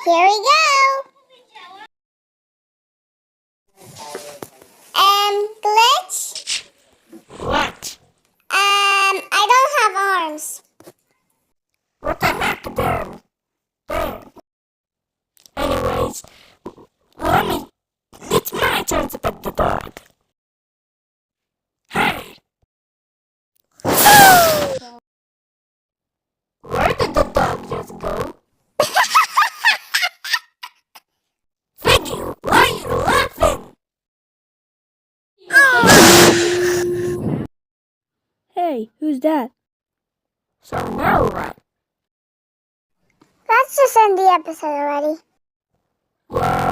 Here we go. Glitch? What? I don't have arms. What the heck, then? Anyways, it's my turn to pet the dog. Hey! Where did the dog just go? Piggy, why are you laughing? Hey, who's that? So now what? Let's just end the episode already. What?